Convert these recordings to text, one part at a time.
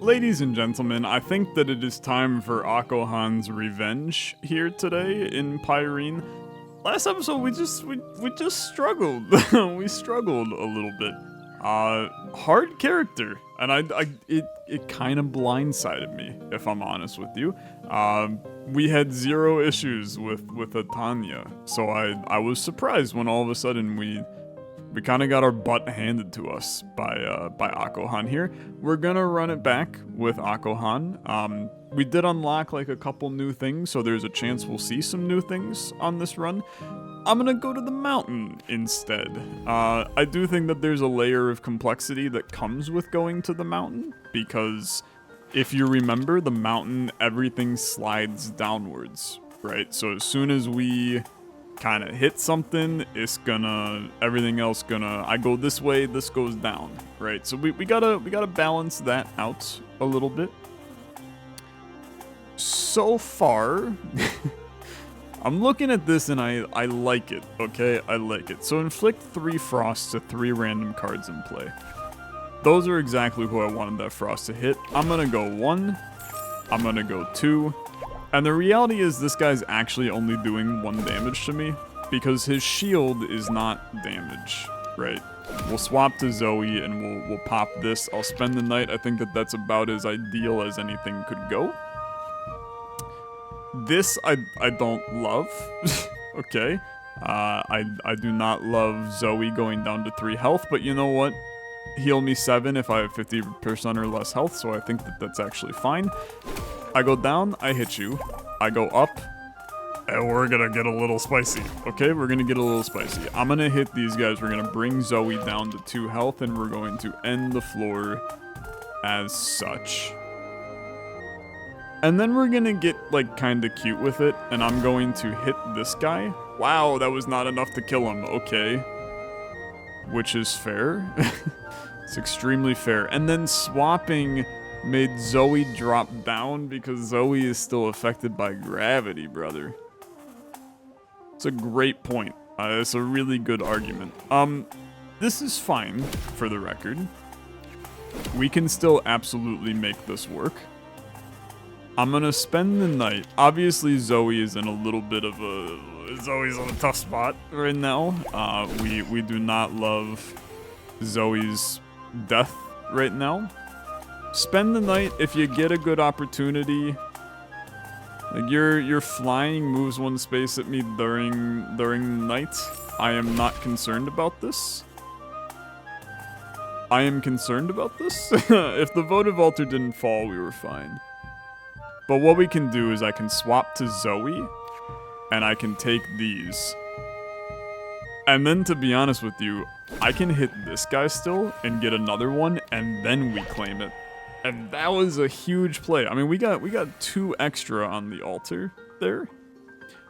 Ladies and gentlemen, I think that it is time for Akohan's revenge here today in Pyrene. Last episode we just struggled. We struggled a little bit. Hard character, and it kind of blindsided me, if I'm honest with you. We had zero issues with Atanya, so I was surprised when all of a sudden we kind of got our butt handed to us by Akohan here. We're gonna run it back with Akohan. We did unlock like a couple new things, so there's a chance we'll see some new things on this run. I'm gonna go to the mountain instead. I do think that there's a layer of complexity that comes with going to the mountain, because if you remember, the mountain, everything slides downwards, right? So as soon as we kind of hit something, it's gonna, everything else gonna, I go this way, this goes down, right? So we gotta balance that out a little bit. So far, I'm looking at this and I like it, okay? I like it. So inflict 3 frosts to 3 random cards in play. Those are exactly who I wanted that frost to hit. I'm gonna go 1, I'm gonna go 2, and the reality is this guy's actually only doing 1 damage to me, because his shield is not damage, right? We'll swap to Zoe and we'll pop this. I'll spend the night. I think that that's about as ideal as anything could go. This I don't love, okay? I do not love Zoe going down to 3 health, but you know what? Heal me 7 if I have 50% or less health, so I think that that's actually fine. I go down, I hit you. I go up, and we're gonna get a little spicy, okay? We're gonna get a little spicy. I'm gonna hit these guys, we're gonna bring Zoe down to 2 health, and we're going to end the floor as such. And then we're gonna get, like, kinda cute with it, and I'm going to hit this guy. Wow, that was not enough to kill him, okay. Which is fair. It's extremely fair. And then swapping made Zoe drop down because Zoe is still affected by gravity, brother. It's a great point. It's a really good argument. This is fine, for the record. We can still absolutely make this work. I'm gonna spend the night. Obviously, Zoe is in a little bit of a... Zoe's on a tough spot right now. We do not love Zoe's death right now. Spend the night if you get a good opportunity. Like your flying moves 1 space at me during the night. I am not concerned about this. I am concerned about this. If the votive altar didn't fall, we were fine. But what we can do is I can swap to Zoe, and I can take these. And then, to be honest with you, I can hit this guy still and get another one, and then we claim it. And that was a huge play. I mean, we got 2 extra on the altar there.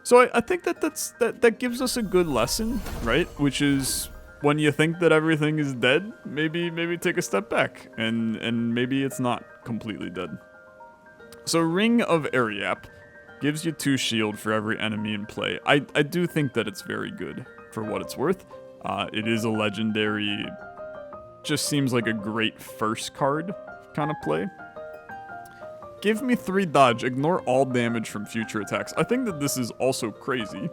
So I think that gives us a good lesson, right? Which is, when you think that everything is dead, maybe take a step back, and maybe it's not completely dead. So Ring of Ariap gives you 2 shield for every enemy in play. I do think that it's very good for what it's worth. It is a legendary, just seems like a great first card kind of play. Give me 3 dodge, ignore all damage from future attacks. I think that this is also crazy.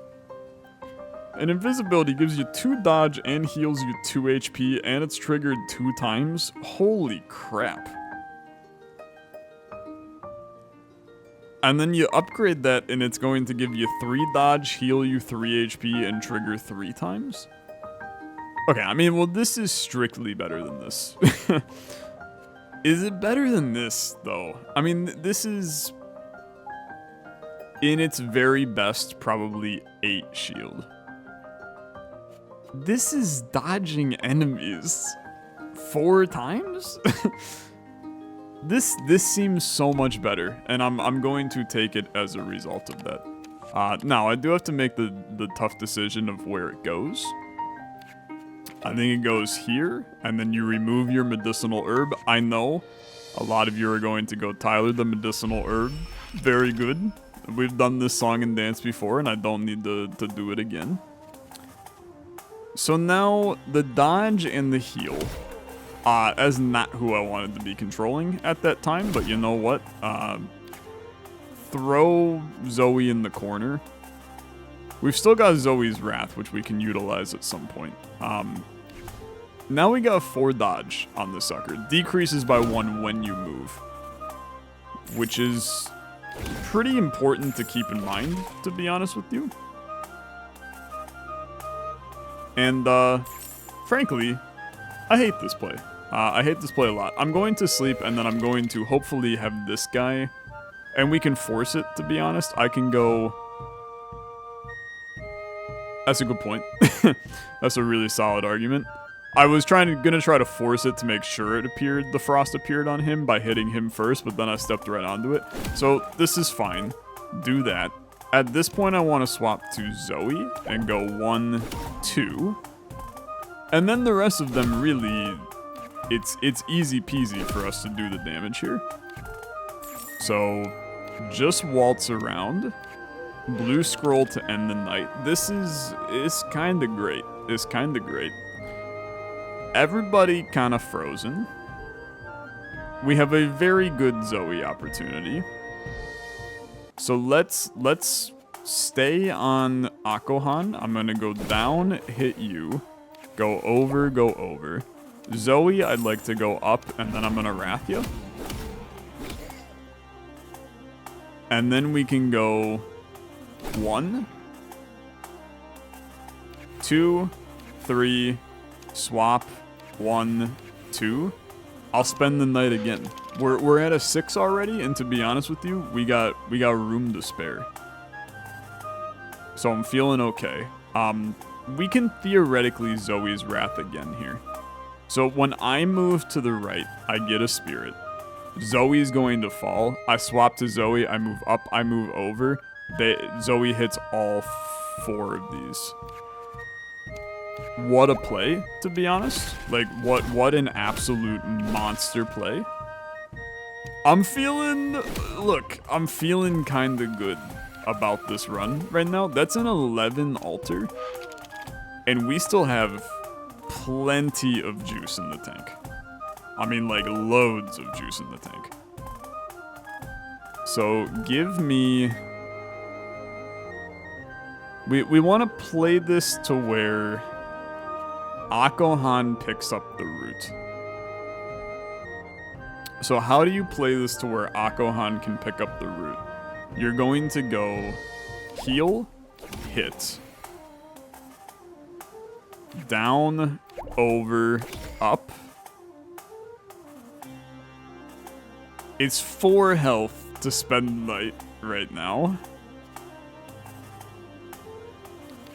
And invisibility gives you 2 dodge and heals you 2 HP, and it's triggered 2 times. Holy crap. And then you upgrade that, and it's going to give you 3 dodge, heal you 3 HP, and trigger 3 times? Okay, I mean, well, this is strictly better than this. Is it better than this, though? I mean, this is, in its very best, probably 8 shield. This is dodging enemies 4 times? This seems so much better, and I'm going to take it as a result of that. Now, I do have to make the tough decision of where it goes. I think it goes here, and then you remove your medicinal herb. I know a lot of you are going to go, Tyler, the medicinal herb. Very good. We've done this song and dance before, and I don't need to do it again. So now, the dodge and the heal. as not who I wanted to be controlling at that time, but you know what? Throw Zoe in the corner. We've still got Zoe's Wrath, which we can utilize at some point. Now we got 4 dodge on the sucker. Decreases by 1 when you move, which is pretty important to keep in mind, to be honest with you. And, frankly, I hate this play. I hate this play a lot. I'm going to sleep, and then I'm going to hopefully have this guy, and we can force it, to be honest. I can go... That's a good point. That's a really solid argument. I was gonna try to force it to make sure the frost appeared on him by hitting him first, but then I stepped right onto it. So this is fine. Do that. At this point, I want to swap to Zoe and go 1, 2. And then the rest of them really, it's easy peasy for us to do the damage here. So just waltz around. Blue scroll to end the night. This is kind of great. It's kind of great. Everybody kind of frozen. We have a very good Zoe opportunity. So let's stay on Akohan. I'm gonna go down, hit you, go over, go over. Zoe, I'd like to go up, and then I'm gonna wrath you. And then we can go 1, 2, 3, swap, 1, 2. I'll spend the night again. We're at a 6 already, and to be honest with you, we got room to spare. So I'm feeling okay. We can theoretically Zoe's Wrath again here. So when I move to the right, I get a spirit. Zoe's going to fall. I swap to Zoe, I move up, I move over. Zoe hits all 4 of these. What a play, to be honest. Like, what an absolute monster play. I'm feeling kind of good about this run right now. That's an 11 altar, and we still have plenty of juice in the tank. I mean, like, loads of juice in the tank. So, give me... We want to play this to where Akohan picks up the root. So how do you play this to where Akohan can pick up the root? You're going to go heal, hit, down, over, up. It's 4 health to spend the night right now.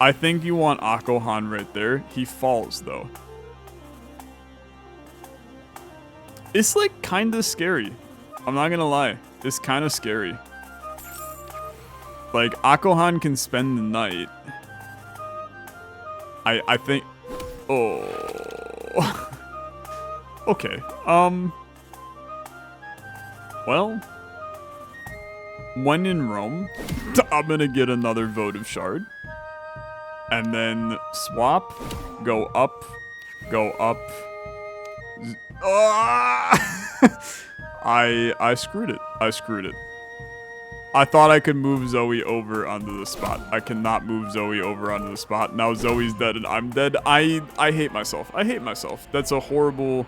I think you want Akohan right there. He falls, though. It's, like, kind of scary. I'm not gonna lie. It's kind of scary. Like, Akohan can spend the night. I think... Oh... Okay. Well... When in Rome, I'm gonna get another votive shard. And then swap, go up, go up. I screwed it. I screwed it. I thought I could move Zoe over onto the spot. I cannot move Zoe over onto the spot. Now Zoe's dead and I'm dead. I hate myself. I hate myself. That's a horrible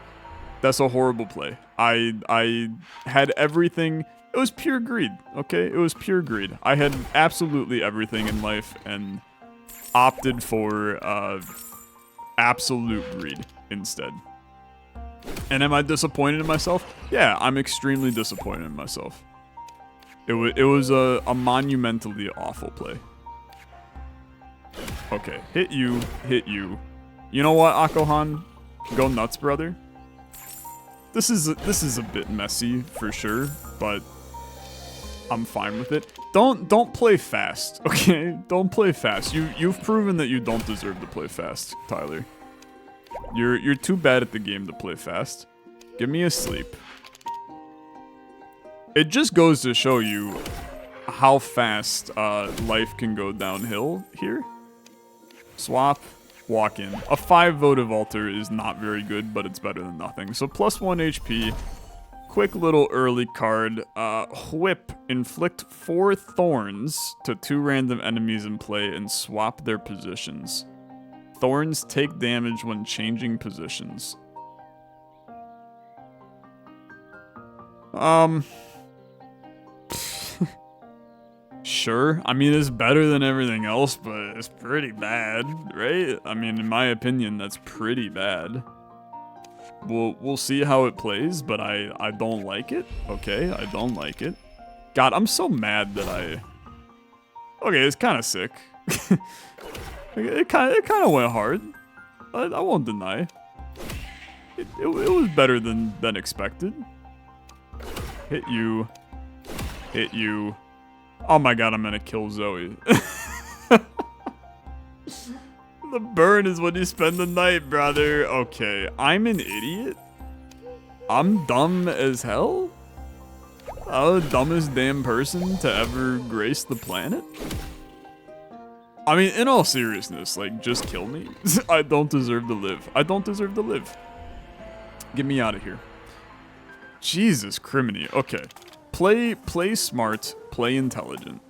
play. I had everything. It was pure greed, okay? It was pure greed. I had absolutely everything in life and opted for absolute greed instead. And am I disappointed in myself? Yeah, I'm extremely disappointed in myself. It was a monumentally awful play. Okay, hit you, hit you. You know what, Akohan? Go nuts, brother. This is a bit messy for sure, but I'm fine with it. Don't play fast, okay? Don't play fast. You've proven that you don't deserve to play fast, Tyler. You're too bad at the game to play fast. Give me a sleep. It just goes to show you how fast life can go downhill here. Swap, walk in. A 5 votive altar is not very good, but it's better than nothing. So +1 HP. Quick little early card. Whip. Inflict 4 thorns to 2 random enemies in play and swap their positions. Thorns take damage when changing positions. Sure. I mean, it's better than everything else, but it's pretty bad, right? I mean, in my opinion, that's pretty bad. We'll see how it plays, but I don't like it. Okay, I don't like it. God, I'm so mad that Okay, it's kind of sick. it kind of went hard. I won't deny. It was better than expected. Hit you. Hit you. Oh my god, I'm gonna kill Zoe. The burn is when you spend the night, brother. Okay, I'm an idiot. I'm dumb as hell. I'm the dumbest damn person to ever grace the planet. I mean, in all seriousness, like, just kill me. I don't deserve to live. I don't deserve to live. Get me out of here. Jesus criminy. Okay. Play smart, play intelligent.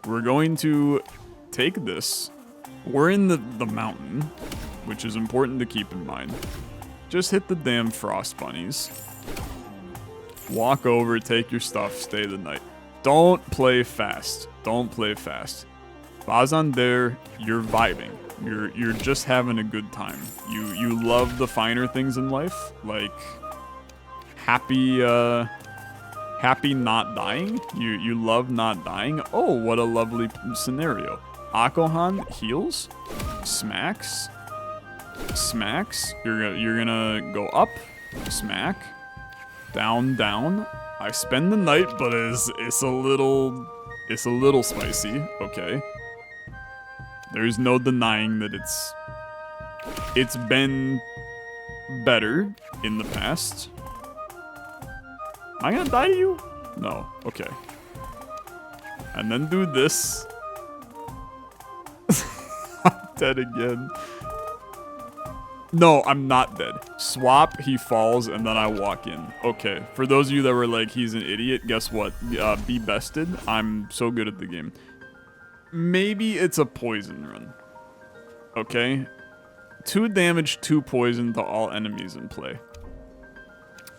We're going to take this. We're in the mountain, which is important to keep in mind. Just hit the damn frost bunnies. Walk over, take your stuff, stay the night. Don't play fast. Don't play fast. Bazan you're vibing. You're just having a good time. You love the finer things in life, like happy not dying. You love not dying. Oh, what a lovely scenario. Akohan heals, smacks. You're gonna go up, smack, down. I spend the night, but it's a little spicy. Okay. There's no denying that it's been better in the past. Am I gonna die to you? No. Okay. And then do this. I'm dead again. No, I'm not dead. Swap, he falls, and then I walk in. Okay. For those of you that were like, he's an idiot, guess what? Be bested. I'm so good at the game. Maybe it's a poison run. Okay? 2 damage, 2 poison to all enemies in play.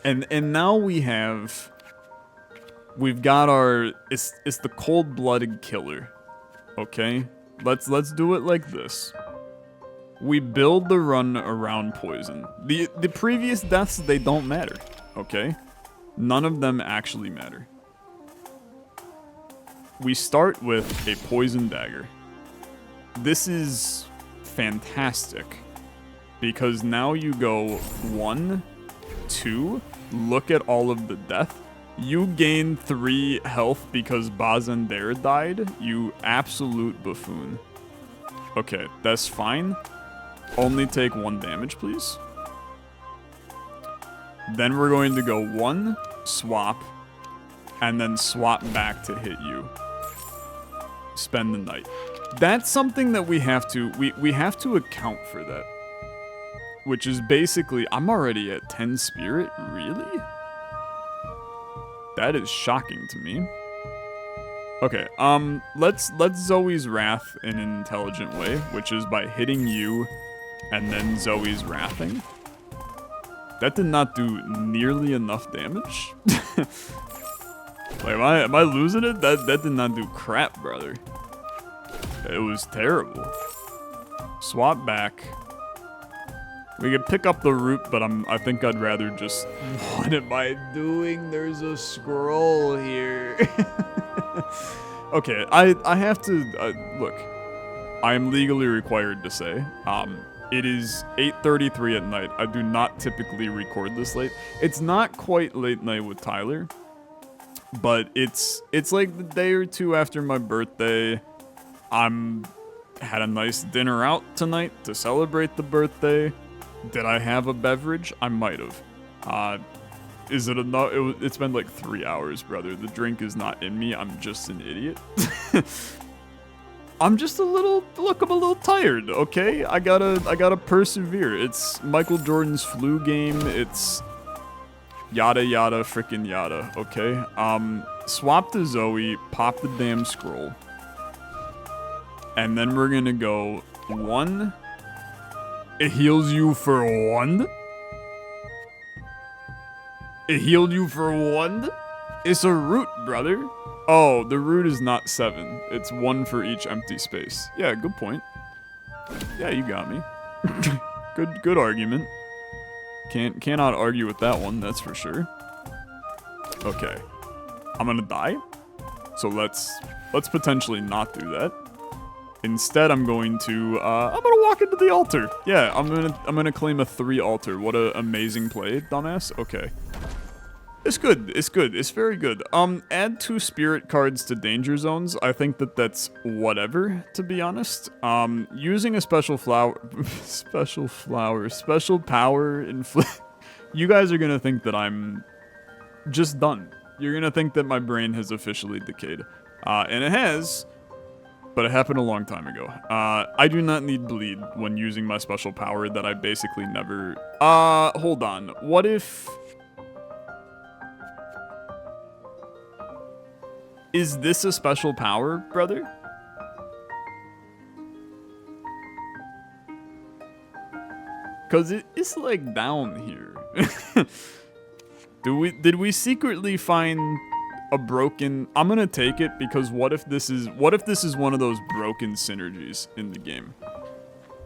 And now we've got our it's the cold-blooded killer. Okay? Let's do it like this. We build the run around poison. The previous deaths, they don't matter. Okay? None of them actually matter. We start with a poison dagger. This is fantastic because now you go 1, 2, look at all of the death. You gain 3 health because Bazandare died, you absolute buffoon. Okay, that's fine. Only take 1 damage, please. Then we're going to go 1, swap, and then swap back to hit you. Spend the night. That's something that we have to account for that. Which is basically, I'm already at 10 spirit, really? That is shocking to me. Okay, let's Zoe's Wrath in an intelligent way, which is by hitting you and then Zoe's Wrathing. That did not do nearly enough damage. Like, am I losing it? That did not do crap, brother. It was terrible. Swap back. We could pick up the root, but I think I'd rather just... What am I doing? There's a scroll here. Okay, I have to... look, I am legally required to say, it is 8:33 at night. I do not typically record this late. It's not quite late night with Tyler, but it's like the day or 2 after my birthday. Had a nice dinner out tonight to celebrate the birthday. Did I have a beverage? I might have. Is it enough? It's been like 3 hours, brother. The drink is not in me. I'm just an idiot. I'm just a little, look, I'm a little tired, okay? I gotta persevere. It's Michael Jordan's flu game. It's yada yada frickin' yada, okay? Swap to Zoe, pop the damn scroll. And then we're gonna go 1. It heals you for 1? It healed you for 1? It's a root, brother. Oh, the root is not 7. It's 1 for each empty space. Yeah, good point. Yeah, you got me. Good argument. Cannot argue with that one, that's for sure. Okay. I'm gonna die. So let's potentially not do that. Instead, I'm going to walk into the altar. Yeah, I'm gonna claim a 3 altar. What a amazing play, dumbass. Okay. It's good. It's good. It's very good. Add 2 spirit cards to danger zones. I think that's whatever, to be honest. Using a special power inflict. You guys are gonna think that I'm just done. You're gonna think that my brain has officially decayed. And it has, but it happened a long time ago. I do not need bleed when using my special power that I basically never... hold on. What if... Is this a special power, brother? Cause it's like down here. Did we secretly find a broken... I'm gonna take it because what if this is one of those broken synergies in the game?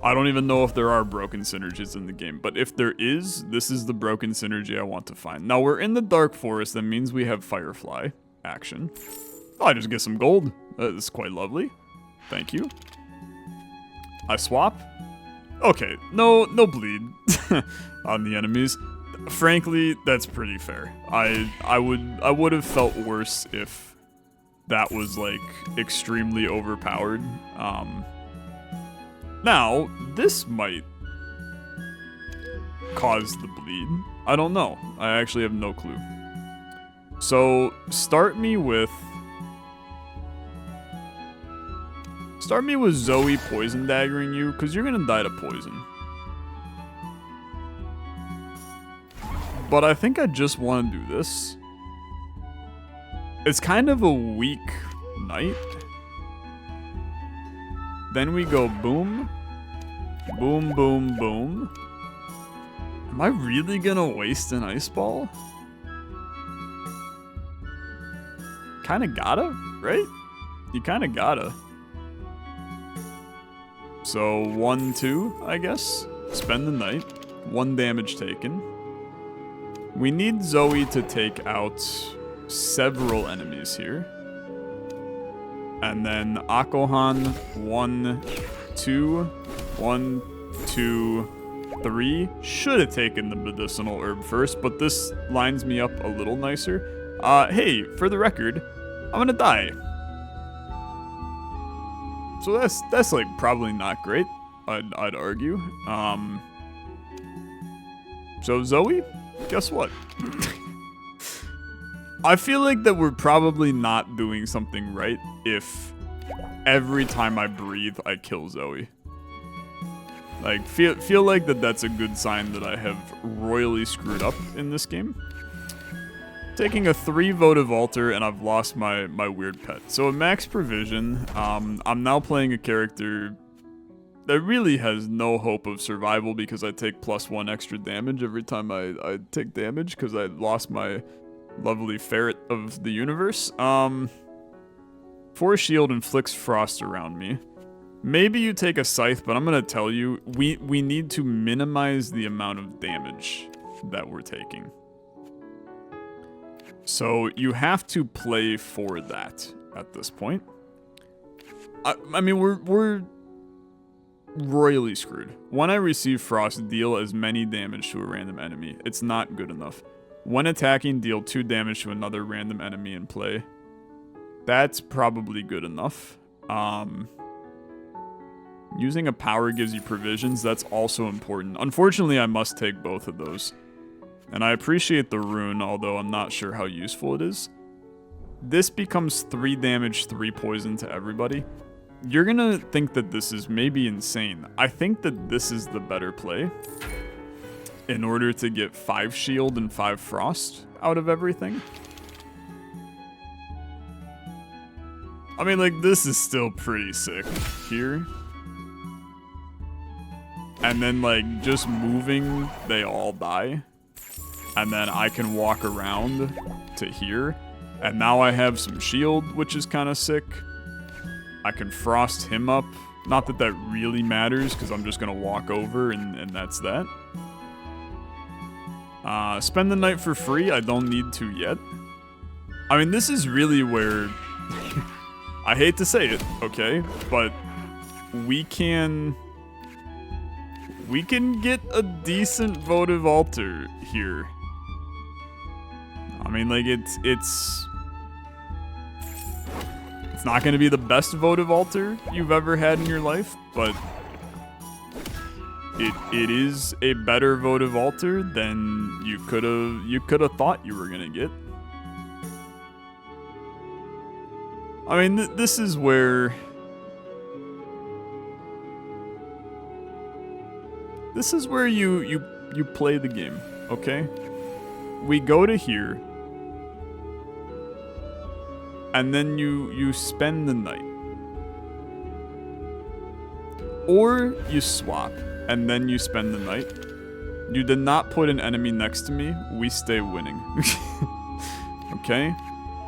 I don't even know if there are broken synergies in the game, but if there is, this is the broken synergy I want to find. Now we're in the Dark Forest, that means we have Firefly action. I just get some gold. That's quite lovely. Thank you. I swap. Okay, no bleed on the enemies. Frankly, that's pretty fair. I would have felt worse if that was like extremely overpowered. Now this might cause the bleed. I don't know. I actually have no clue. So start me with Zoe poison daggering you, because you're gonna die to poison. But I think I just want to do this. It's kind of a weak knight. Then we go boom. Boom, boom, boom. Am I really gonna waste an ice ball? Kinda gotta, right? You kinda gotta. So 1, 2, I guess. Spend the night. 1 damage taken. We need Zoe to take out several enemies here. And then Akohan, 1, 2, 1, 2, 3. Should have taken the medicinal herb first, but this lines me up a little nicer. Hey, for the record, I'm gonna die. So that's like probably not great, I'd argue. So Zoe, guess what? I feel like that we're probably not doing something right if every time I breathe I kill Zoe. Like feel like that's a good sign that I have royally screwed up in this game. Taking a 3 votive altar and I've lost my weird pet. So at max provision, I'm now playing a character that really has no hope of survival because I take +1 extra damage every time I take damage because I lost my lovely ferret of the universe. 4 shield inflicts frost around me. Maybe you take a scythe, but I'm gonna tell you, we need to minimize the amount of damage that we're taking. So you have to play for that at this point. I mean, we're royally screwed. When I receive frost, deal as many damage to a random enemy. It's not good enough. When attacking, deal 2 damage to another random enemy in play. That's probably good enough. Using a power gives you provisions. That's also important. Unfortunately, I must take both of those. And I appreciate the rune, although I'm not sure how useful it is. This becomes 3 damage, 3 poison to everybody. You're gonna think that this is maybe insane. I think that this is the better play in order to get 5 shield and 5 frost out of everything. I mean, like, this is still pretty sick here. And then, like, just moving, they all die. And then I can walk around to here. And now I have some shield, which is kind of sick. I can frost him up. Not that that really matters, because I'm just going to walk over and that's that. Spend the night for free. I don't need to yet. I mean, this is really where... I hate to say it, okay? But we can get a decent votive altar here. I mean, like, it's not going to be the best votive altar you've ever had in your life, but it is a better votive altar than you could have thought you were going to get. I mean, this is where you play the game, okay? We go to here, and then you spend the night. Or you swap, and then you spend the night. You did not put an enemy next to me, we stay winning. Okay?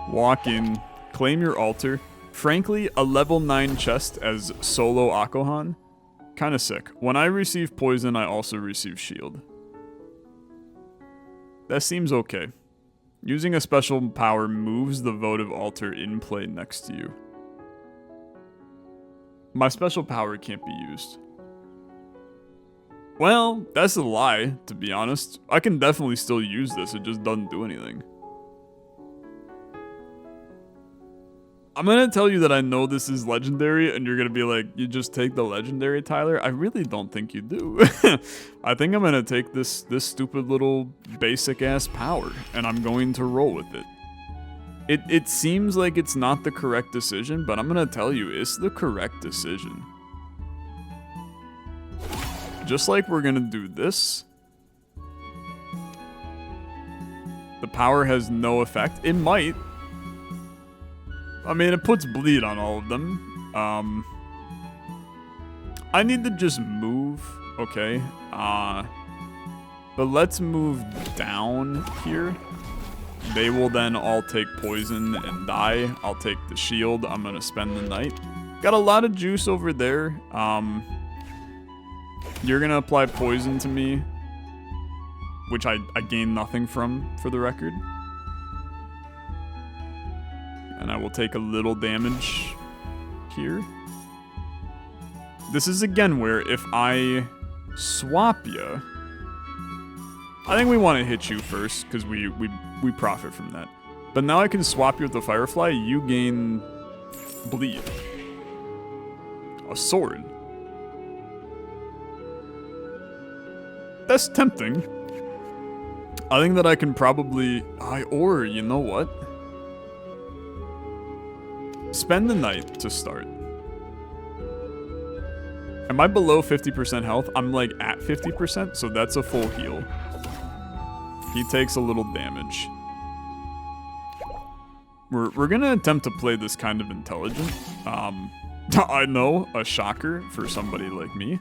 Walk in, claim your altar. Frankly, a level 9 chest as solo Akohan, kinda sick. When I receive poison, I also receive shield. That seems okay. Using a special power moves the votive altar in play next to you. My special power can't be used. Well, that's a lie, to be honest. I can definitely still use this, it just doesn't do anything. I'm gonna tell you that I know this is legendary, and you're gonna be like, you just take the legendary, Tyler? I really don't think you do. I think I'm gonna take this stupid little basic-ass power, and I'm going to roll with it. It seems like it's not the correct decision, but I'm gonna tell you, it's the correct decision. Just like we're gonna do this. The power has no effect. It might. I mean, it puts bleed on all of them. I need to just move, okay? But let's move down here. They will then all take poison and die. I'll take the shield. I'm gonna spend the night. Got a lot of juice over there. You're gonna apply poison to me, which I gain nothing from, for the record. And I will take a little damage here. This is again where if I swap you, I think we want to hit you first because we profit from that. But now I can swap you with the Firefly. You gain bleed. A sword. That's tempting. I think that I can probably... or, you know what? Spend the night to start. Am I below 50% health? I'm like at 50%, so that's a full heal. He takes a little damage. We're gonna attempt to play this kind of intelligent. I know, a shocker for somebody like me.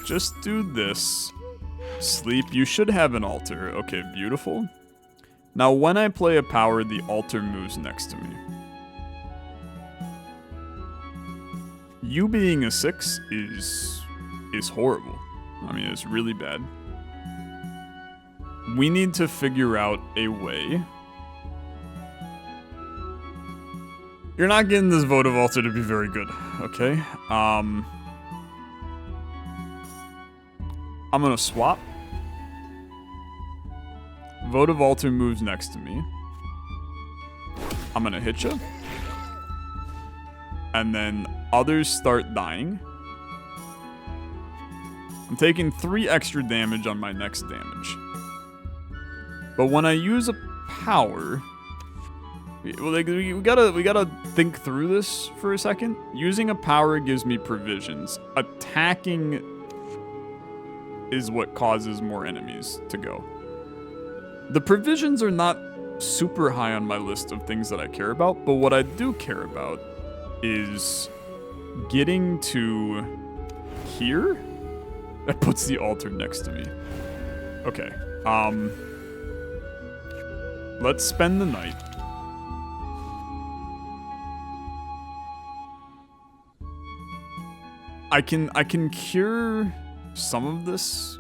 Just do this. Sleep. You should have an altar. Okay, beautiful. Now, when I play a power, the altar moves next to me. You being a 6 is horrible. I mean, it's really bad. We need to figure out a way. You're not getting this votive altar to be very good, okay? I'm gonna swap. Votive altar moves next to me. I'm gonna hit you. And then others start dying. I'm taking 3 extra damage on my next damage. But when I use a power, We gotta think through this for a second. Using a power gives me provisions. Attacking is what causes more enemies to go. The provisions are not super high on my list of things that I care about, but what I do care about is getting to here. That puts the altar next to me. Okay. Let's spend the night. I can cure some of this.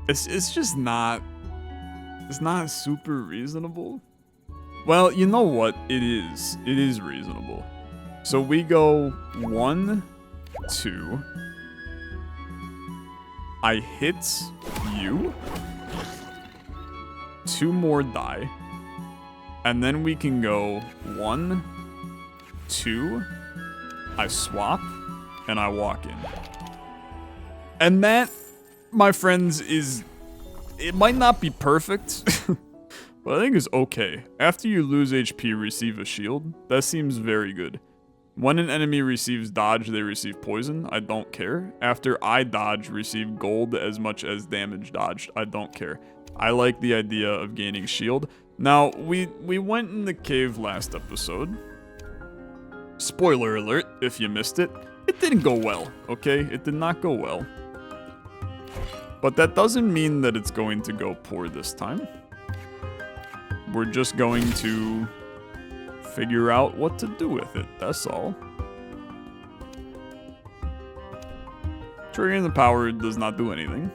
It's just not. It's not super reasonable. Well, you know what? It is. It is reasonable. So we go 1, 2. I hit you. 2 more die. And then we can go 1, 2. I swap. And I walk in. And that, my friends, is... It might not be perfect. But I think it's okay. After you lose HP, receive a shield. That seems very good. When an enemy receives dodge, they receive poison. I don't care. After I dodge, receive gold as much as damage dodged. I don't care. I like the idea of gaining shield. Now, we went in the cave last episode. Spoiler alert, if you missed it. It didn't go well, okay? It did not go well. But that doesn't mean that it's going to go poor this time. We're just going to figure out what to do with it, that's all. Triggering the power does not do anything.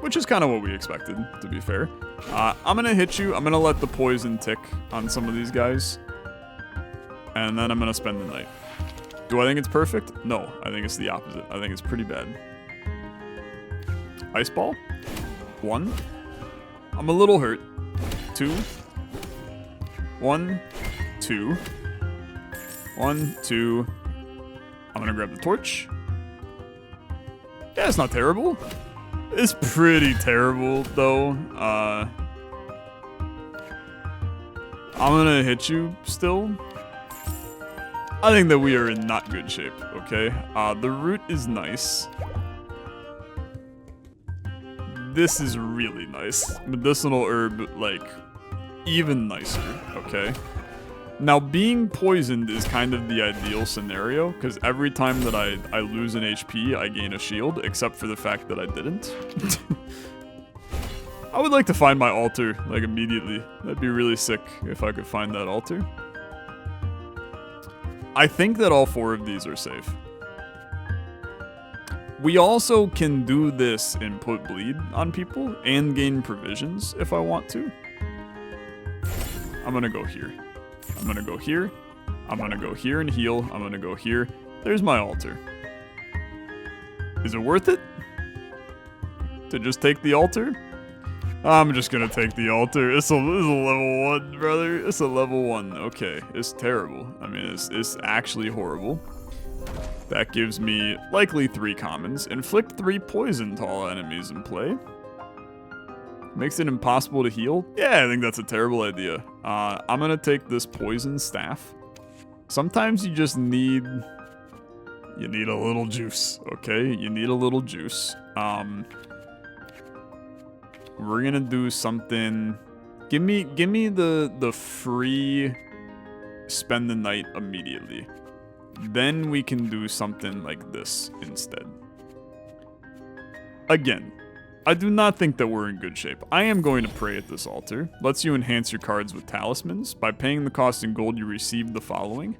Which is kind of what we expected, to be fair. I'm gonna hit you, I'm gonna let the poison tick on some of these guys. And then I'm gonna spend the night. Do I think it's perfect? No, I think it's the opposite. I think it's pretty bad. Ice ball? 1. I'm a little hurt. 2. 1, 2. 1, 2. I'm gonna grab the torch. Yeah, it's not terrible. It's pretty terrible, though. I'm gonna hit you still. I think that we are in not good shape, okay? The root is nice. This is really nice. Medicinal herb, like, even nicer, okay? Now, being poisoned is kind of the ideal scenario, because every time that I lose an HP, I gain a shield, except for the fact that I didn't. I would like to find my altar, like, immediately. That'd be really sick if I could find that altar. I think that all 4 of these are safe. We also can do this and put bleed on people and gain provisions if I want to. I'm gonna go here. I'm gonna go here. I'm gonna go here and heal. I'm gonna go here. There's my altar. Is it worth it? To just take the altar? I'm just gonna take the altar. It's a level 1, brother. It's a level 1. Okay, it's terrible. I mean, it's actually horrible. That gives me likely 3 commons. Inflict 3 poison to all enemies in play. Makes it impossible to heal. Yeah, I think that's a terrible idea. I'm gonna take this poison staff. Sometimes you just need... You need a little juice, okay? You need a little juice. We're gonna do something... Give me the free spend the night immediately. Then we can do something like this instead. Again, I do not think that we're in good shape. I am going to pray at this altar. Lets you enhance your cards with talismans. By paying the cost in gold, you receive the following.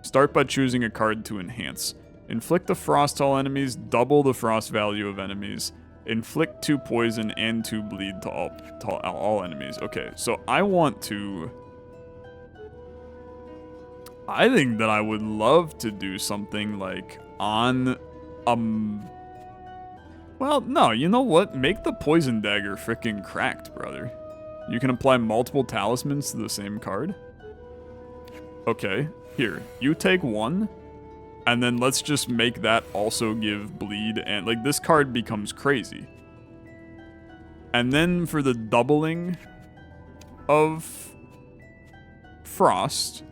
Start by choosing a card to enhance. Inflict the frost to all enemies, double the frost value of enemies. Inflict 2 poison and 2 bleed to all enemies. Okay, so I want to... I think that I would love to do something like on... Well, no, you know what? Make the poison dagger freaking cracked, brother. You can apply multiple talismans to the same card. Okay, here. You take 1, and then let's just make that also give bleed, and like this card becomes crazy. And then for the doubling of frost,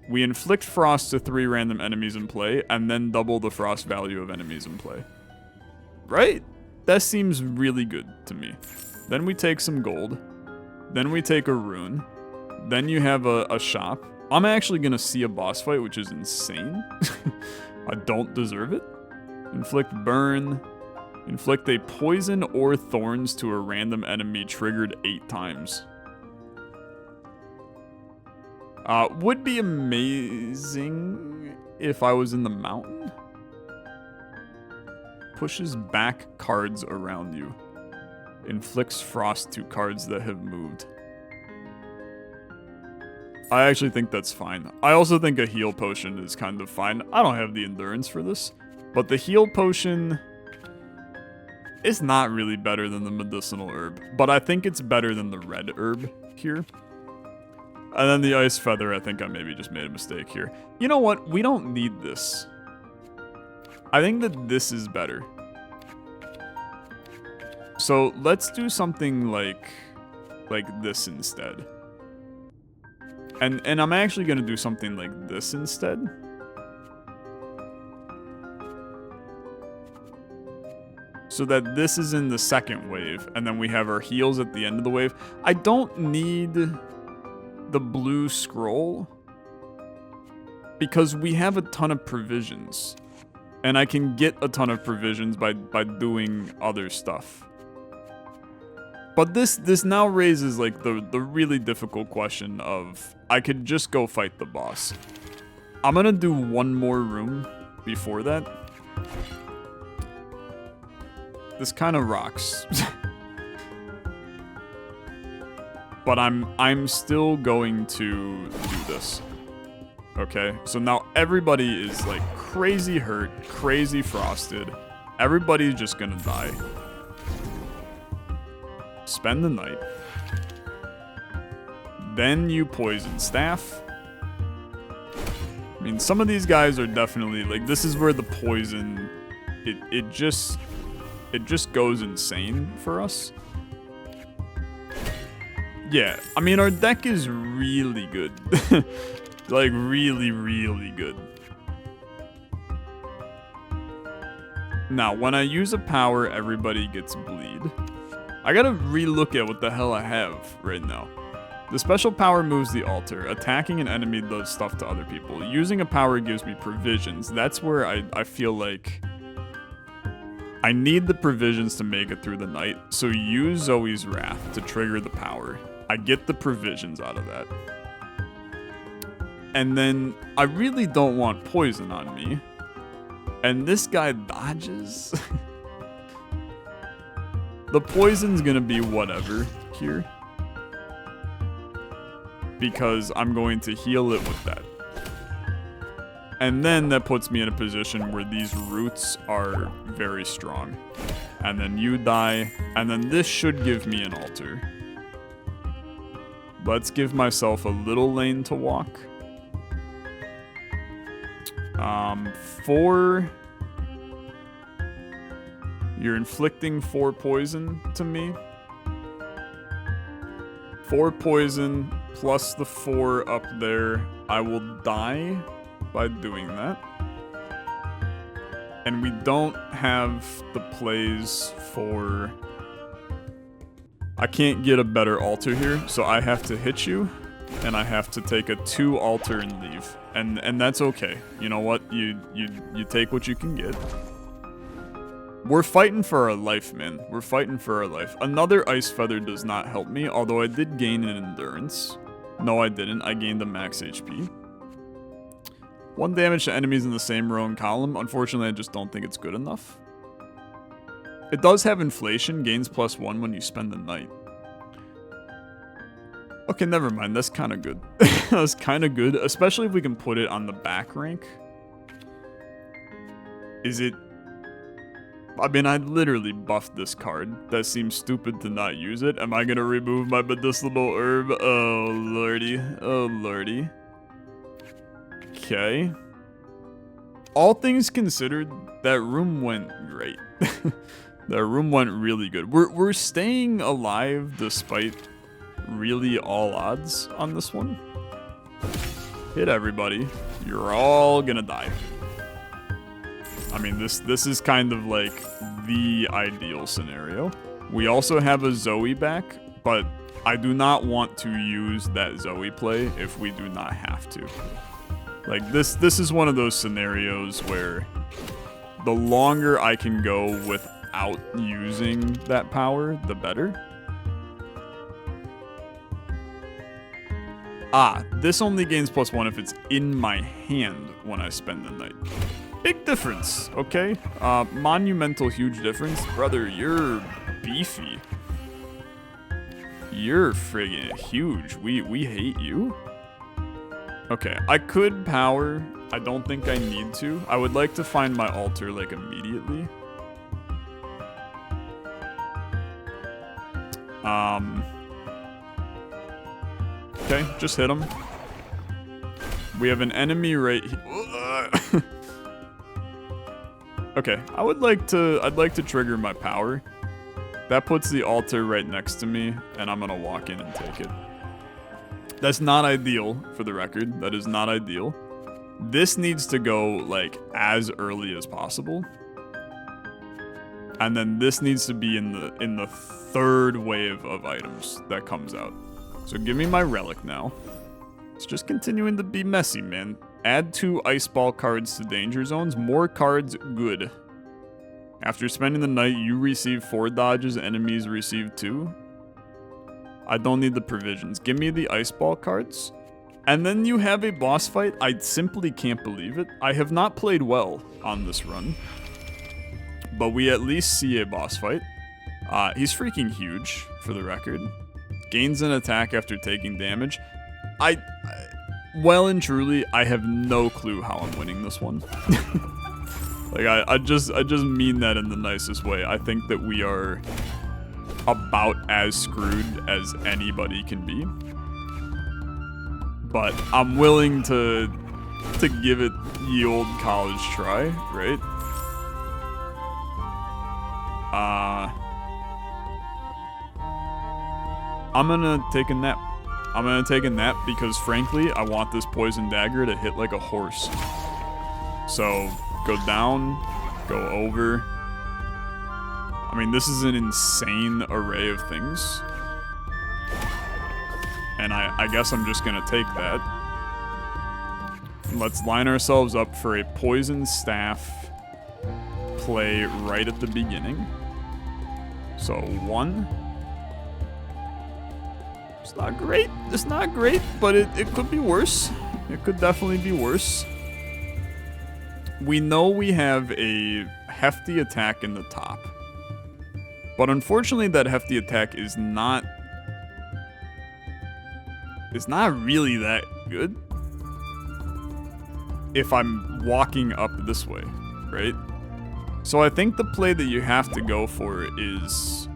we inflict frost to 3 random enemies in play, and then double the frost value of enemies in play. Right? That seems really good to me. Then we take some gold. Then we take a rune. Then you have a shop. I'm actually gonna see a boss fight, which is insane. I don't deserve it. Inflict burn. Inflict a poison or thorns to a random enemy triggered 8 times. Would be amazing if I was in the mountain. Pushes back cards around you. Inflicts frost to cards that have moved. I actually think that's fine. I also think a heal potion is kind of fine. I don't have the endurance for this, but the heal potion is not really better than the medicinal herb, but I think it's better than the red herb here. And then the ice feather, I think I maybe just made a mistake here. You know what? We don't need this. I think that this is better. So let's do something like this instead. And I'm actually gonna do something like this instead. So that this is in the second wave, and then we have our heals at the end of the wave. I don't need the blue scroll because we have a ton of provisions. And I can get a ton of provisions by doing other stuff. But this now raises like the really difficult question of I could just go fight the boss. I'm gonna do one more room before that. This kind of rocks. But I'm still going to do this. Okay, so now everybody is like crazy hurt, crazy frosted. Everybody's just gonna die. Spend the night. Then you poison staff. I mean, some of these guys are definitely like, this is where the poison, it just goes insane for us. Yeah, I mean, our deck is really good. Like, really, really good. Now, when I use a power, everybody gets bleed. I gotta relook at what the hell I have right now. The special power moves the altar. Attacking an enemy does stuff to other people. Using a power gives me provisions. That's where I feel like I need the provisions to make it through the night. So use Zoe's Wrath to trigger the power. I get the provisions out of that. And then I really don't want poison on me. And this guy dodges. The poison's gonna be whatever here. Because I'm going to heal it with that. And then that puts me in a position where these roots are very strong. And then you die. And then this should give me an altar. Let's give myself a little lane to walk. 4... You're inflicting 4 poison to me. 4 poison plus the 4 up there. I will die by doing that. And we don't have the plays for... I can't get a better altar here, so I have to hit you. And I have to take a 2 altar and leave. And that's okay. You know what? You take what you can get. We're fighting for our life, man. We're fighting for our life. Another ice feather does not help me, although I did gain an endurance. No, I didn't. I gained a max HP. 1 damage to enemies in the same row and column. Unfortunately, I just don't think it's good enough. It does have inflation. Gains +1 when you spend the night. Okay, never mind. That's kind of good. That's kind of good, especially if we can put it on the back rank. Is it... I mean, I literally buffed this card. That seems stupid to not use it. Am I gonna remove my medicinal herb? Oh, lordy. Oh, lordy. Okay. All things considered, that room went great. The room went really good. We're staying alive despite really all odds on this one. Hit everybody. You're all gonna die. I mean, this is kind of like the ideal scenario. We also have a Zoe back, but I do not want to use that Zoe play if we do not have to. Like, this is one of those scenarios where the longer I can go without using that power, the better. Ah, this only gains +1 if it's in my hand when I spend the night. Big difference, okay? Monumental, huge difference. Brother, you're beefy. You're friggin' huge. We hate you. Okay, I could power. I don't think I need to. I would like to find my altar, like, immediately. Okay, just hit him. We have an enemy right here. Okay, I'd like to trigger my power. That puts the altar right next to me, and I'm gonna walk in and take it. That's not ideal, for the record. That is not ideal. This needs to go, like, as early as possible. And then this needs to be in the third wave of items that comes out. So give me my relic now. It's just continuing to be messy, man. Add 2 ice ball cards to danger zones. More cards, good. After spending the night, you receive 4 dodges, enemies receive 2. I don't need the provisions. Give me the ice ball cards. And then you have a boss fight. I simply can't believe it. I have not played well on this run. But we at least see a boss fight. He's freaking huge, for the record. Gains an attack after taking damage. Well and truly, I have no clue how I'm winning this one. Like, I just mean that in the nicest way. I think that we are about as screwed as anybody can be. But I'm willing to give it the old college try, right? I'm gonna take a nap. I'm gonna take a nap because, frankly, I want this poison dagger to hit like a horse. So, go down, go over. I mean, this is an insane array of things. And I guess I'm just gonna take that. Let's line ourselves up for a poison staff play right at the beginning. So, 1. It's not great. It's not great, but it could be worse. It could definitely be worse. We know we have a hefty attack in the top. But unfortunately, that hefty attack is not really that good if I'm walking up this way, right? So I think the play that you have to go for is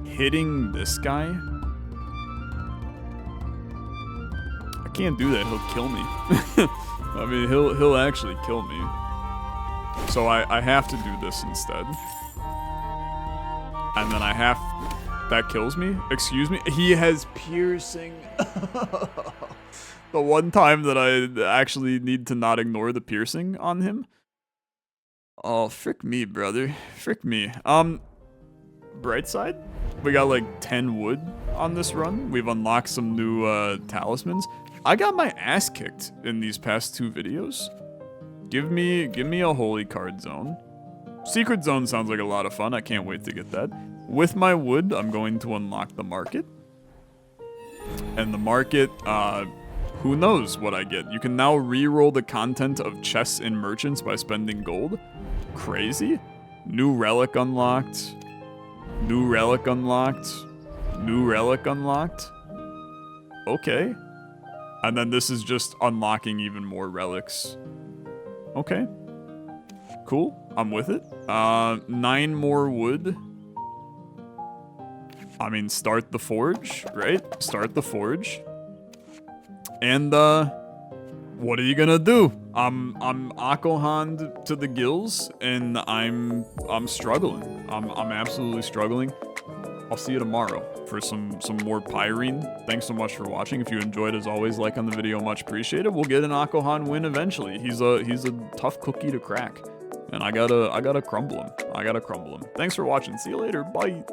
hitting this guy. I can't do that, he'll kill me. I mean, he'll actually kill me. So I have to do this instead. And then that kills me? Excuse me? He has piercing. The one time that I actually need to not ignore the piercing on him. Oh, frick me, brother. Frick me. Bright side? We got like 10 wood on this run. We've unlocked some new talismans. I got my ass kicked in these past 2 videos. Give me a holy card zone. Secret zone sounds like a lot of fun. I can't wait to get that. With my wood, I'm going to unlock the market. And the market, who knows what I get. You can now re-roll the content of chests and merchants by spending gold. Crazy. New relic unlocked. New relic unlocked. New relic unlocked. Okay. And then this is just unlocking even more relics. Okay. Cool. I'm with it. 9 more wood. I mean, start the forge, right? Start the forge. And, what are you gonna do? I'm Akohand to the gills, and I'm struggling. I'm absolutely struggling. I'll see you tomorrow for some more Pyrene. Thanks so much for watching. If you enjoyed, as always, like on the video, much appreciated. We'll get an Akohan win eventually. He's a tough cookie to crack, and I gotta crumble him. Thanks for watching. See you later. Bye.